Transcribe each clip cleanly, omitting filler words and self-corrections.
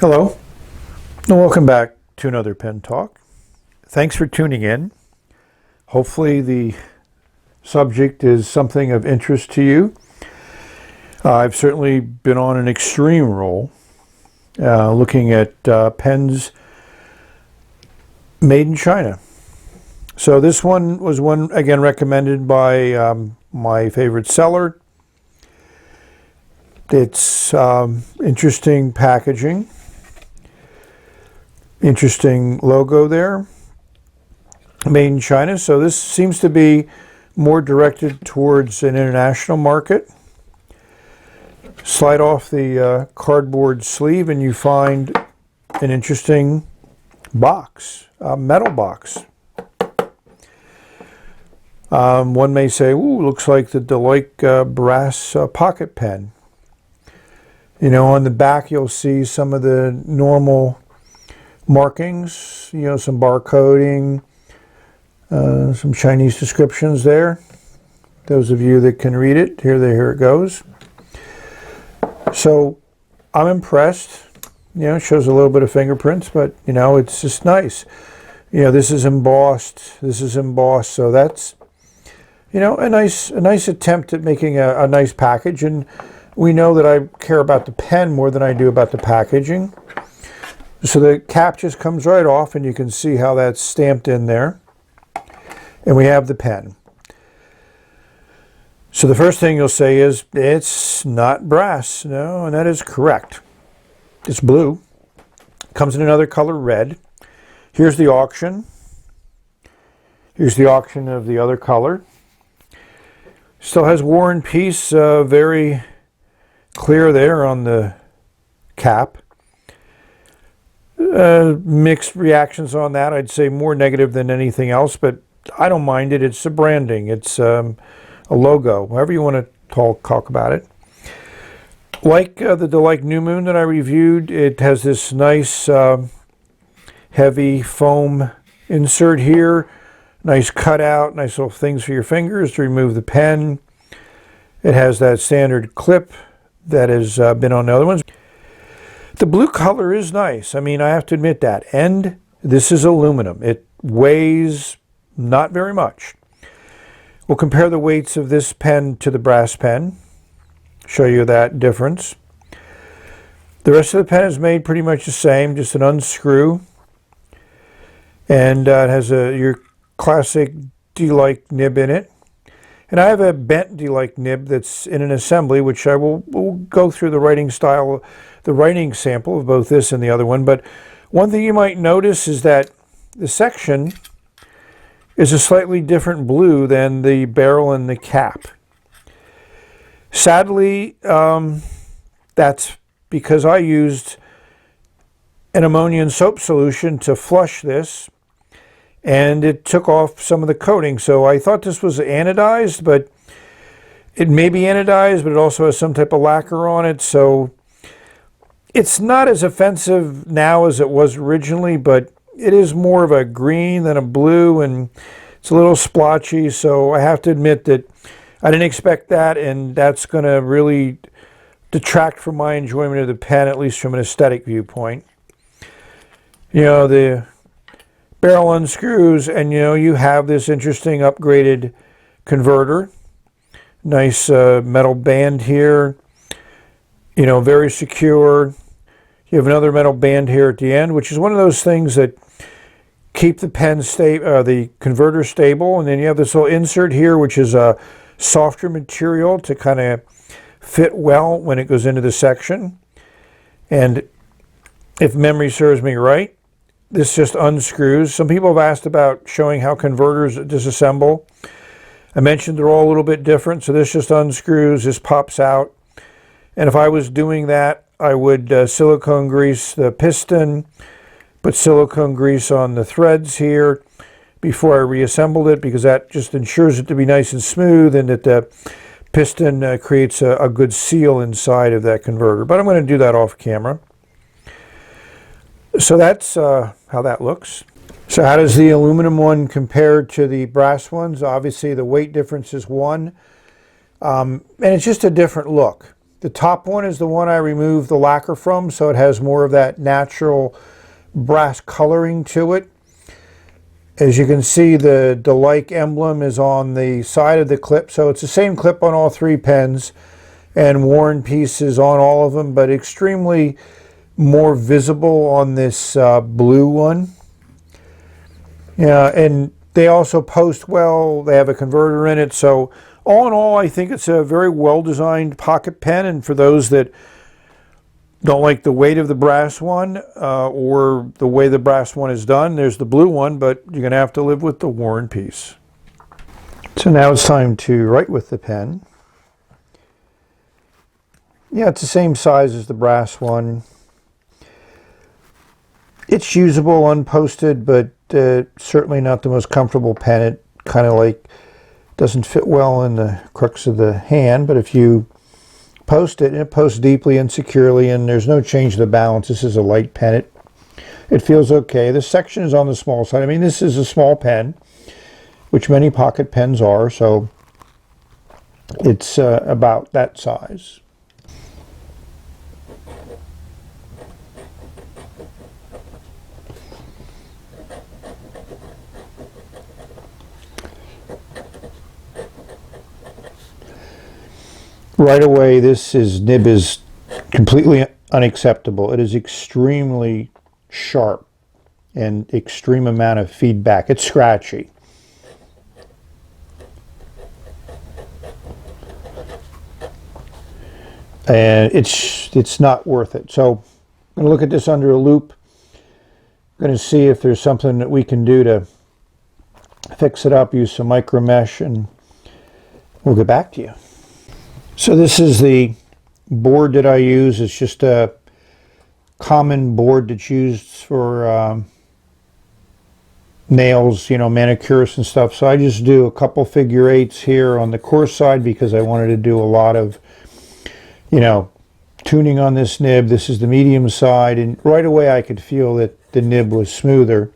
Hello, and welcome back to another Pen Talk. Thanks for tuning in. Hopefully the subject is something of interest to you. I've certainly been on an extreme roll looking at pens made in China. So this one was one, again, recommended by my favorite seller. It's interesting packaging. Interesting logo there, made in China. So this seems to be more directed towards an international market. Slide off the cardboard sleeve and you find an interesting box, a metal box. One may say, ooh, looks like the Delike brass pocket pen. You know, on the back you'll see some of the normal markings, you know, some barcoding, some Chinese descriptions there. Those of you that can read it, here it goes. So I'm impressed. You know, it shows a little bit of fingerprints, but you know, it's just nice. You know, this is embossed, so that's, you know, a nice attempt at making a nice package. And we know that I care about the pen more than I do about the packaging. So the cap just comes right off and you can see how that's stamped in there. And we have the pen. So the first thing you'll say is, it's not brass. No, and that is correct. It's blue. Comes in another color, red. Here's the auction. Here's the auction of the other color. Still has War and Peace very clear there on the cap. Mixed reactions on that. I'd say more negative than anything else, but I don't mind it. It's a branding. It's a logo, however you want to talk about it. Like the Delike New Moon that I reviewed, it has this nice heavy foam insert here. Nice cutout, nice little things for your fingers to remove the pen. It has that standard clip that has been on the other ones. The blue color is nice. I mean, I have to admit that. And this is aluminum. It weighs not very much. We'll compare the weights of this pen to the brass pen. Show you that difference. The rest of the pen is made pretty much the same, just an unscrew. And it has your classic Delike nib in it. And I have a bent Delike nib that's in an assembly, which I will go through the writing style, the writing sample of both this and the other one. But one thing you might notice is that the section is a slightly different blue than the barrel and the cap. Sadly, that's because I used an ammonia and soap solution to flush this, and it took off some of the coating. So I thought this was anodized, but it may be anodized, but it also has some type of lacquer on it. So it's not as offensive now as it was originally, but it is more of a green than a blue, and it's a little splotchy. So I have to admit that I didn't expect that, and that's going to really detract from my enjoyment of the pen, at least from an aesthetic viewpoint. You know, the barrel unscrews, and you know, you have this interesting upgraded converter. Nice metal band here. You know, very secure. You have another metal band here at the end, which is one of those things that keep the pen stable, the converter stable. And then you have this little insert here, which is a softer material to kind of fit well when it goes into the section. And if memory serves me right, this just unscrews. Some people have asked about showing how converters disassemble. I mentioned they're all a little bit different, so this just unscrews, this pops out. And if I was doing that, I would silicone grease the piston, put silicone grease on the threads here before I reassembled it, because that just ensures it to be nice and smooth, and that the piston creates a good seal inside of that converter. But I'm going to do that off camera. So that's how that looks. So how does the aluminum one compare to the brass ones? Obviously the weight difference is one, and it's just a different look. The top one is the one I removed the lacquer from, so it has more of that natural brass coloring to it. As you can see, the Delike emblem is on the side of the clip, so it's the same clip on all three pens, and worn pieces on all of them, but extremely more visible on this blue one. Yeah, and they also post well. They have a converter in it, so all in all, I think it's a very well-designed pocket pen, and for those that don't like the weight of the brass one or the way the brass one is done, there's the blue one, but you're going to have to live with the worn piece. So now it's time to write with the pen. Yeah, it's the same size as the brass one. It's usable unposted, but certainly not the most comfortable pen. It kind of like doesn't fit well in the crooks of the hand, but if you post it, and it posts deeply and securely, and there's no change to the balance. This is a light pen. It feels okay. This section is on the small side. I mean, this is a small pen, which many pocket pens are, so it's about that size. Right away, this nib is completely unacceptable. It is extremely sharp and extreme amount of feedback. It's scratchy. And it's not worth it. So I'm going to look at this under a loupe. I'm going to see if there's something that we can do to fix it up, use some micro mesh, and we'll get back to you. So this is the board that I use. It's just a common board that's used for nails, you know, manicurists and stuff. So I just do a couple figure eights here on the coarse side because I wanted to do a lot of, you know, tuning on this nib. This is the medium side, and right away I could feel that the nib was smoother.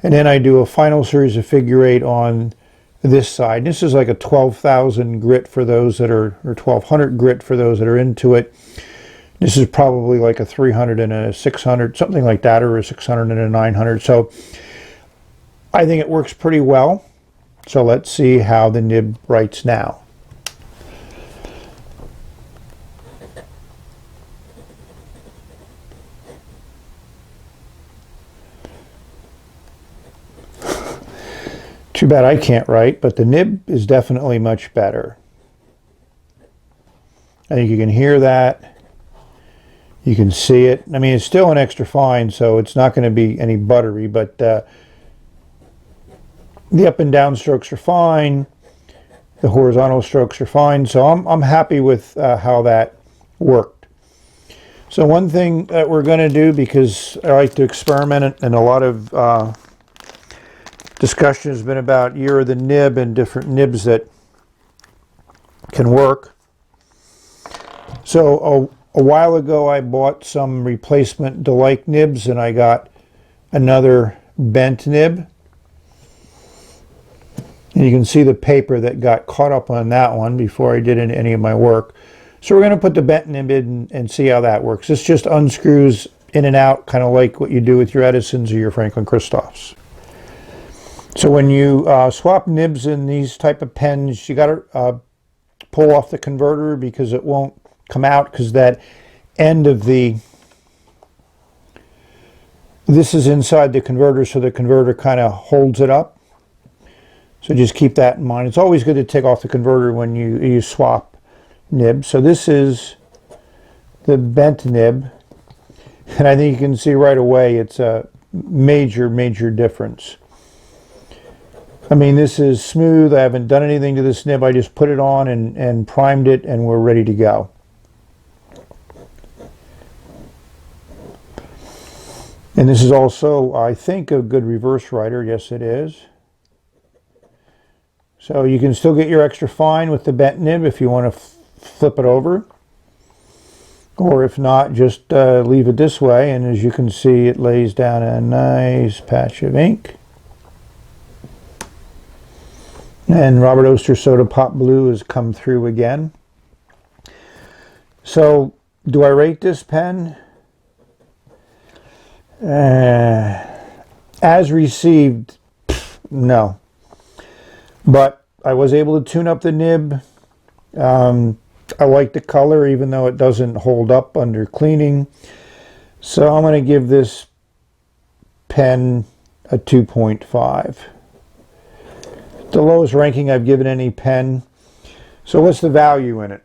And then I do a final series of figure eight on this side. This is like a 12,000 grit for those that are, or 1200 grit for those that are into it. This is probably like a 300 and a 600, something like that, or a 600 and a 900. So I think it works pretty well. So let's see how the nib writes now. Too bad I can't write, but the nib is definitely much better. I think you can hear that. You can see it. I mean, it's still an extra fine, so it's not going to be any buttery, but the up and down strokes are fine. The horizontal strokes are fine, so I'm happy with how that worked. So one thing that we're going to do, because I like to experiment, and a lot of discussion has been about year of the nib and different nibs that can work. So a while ago I bought some replacement Delike nibs, and I got another bent nib. And you can see the paper that got caught up on that one before I did any of my work. So we're going to put the bent nib in and see how that works. This just unscrews in and out, kind of like what you do with your Edisons or your Franklin Christophs. So when you swap nibs in these type of pens, you got to pull off the converter because it won't come out, because that end of this is inside the converter, so the converter kind of holds it up. So just keep that in mind. It's always good to take off the converter when you swap nibs. So this is the bent nib, and I think you can see right away it's a major difference. I mean, this is smooth. I haven't done anything to this nib. I just put it on and primed it, and we're ready to go. And this is also, I think, a good reverse writer. Yes, it is. So you can still get your extra fine with the bent nib if you want to flip it over. Or if not, just leave it this way. And as you can see, it lays down a nice patch of ink. And Robert Oster Soda Pop Blue has come through again. So, do I rate this pen? As received, no. But I was able to tune up the nib. I like the color, even though it doesn't hold up under cleaning. So I'm going to give this pen a 2.5. The lowest ranking I've given any pen. So what's the value in it?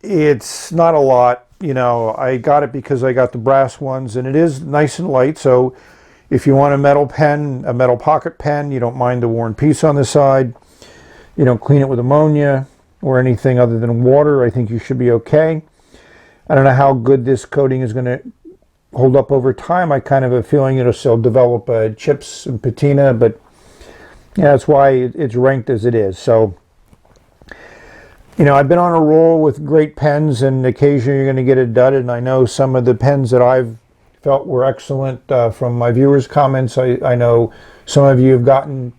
It's not a lot. You know, I got it because I got the brass ones, and it is nice and light. So if you want a metal pen, a metal pocket pen, you don't mind the worn piece on the side, you don't clean it with ammonia or anything other than water, I think you should be okay. I don't know how good this coating is going to hold up over time. I kind of have a feeling it'll still develop chips and patina, but yeah, that's why it's ranked as it is. So, you know, I've been on a roll with great pens, and occasionally you're going to get it dudded, and I know some of the pens that I've felt were excellent from my viewers' comments. I know some of you have gotten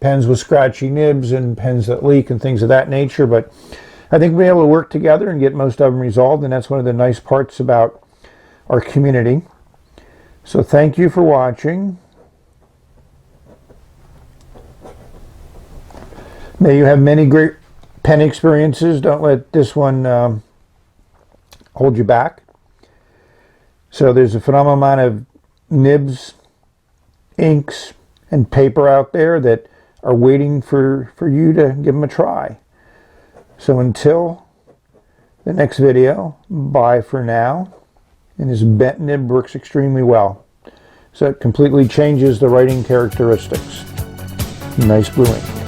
pens with scratchy nibs and pens that leak and things of that nature, but I think we'll be able to work together and get most of them resolved, and that's one of the nice parts about our community. So thank you for watching. May you have many great pen experiences. Don't let this one hold you back. So there's a phenomenal amount of nibs, inks, and paper out there that are waiting for you to give them a try. So until the next video, bye for now. And this bent nib works extremely well. So it completely changes the writing characteristics. Nice blue ink.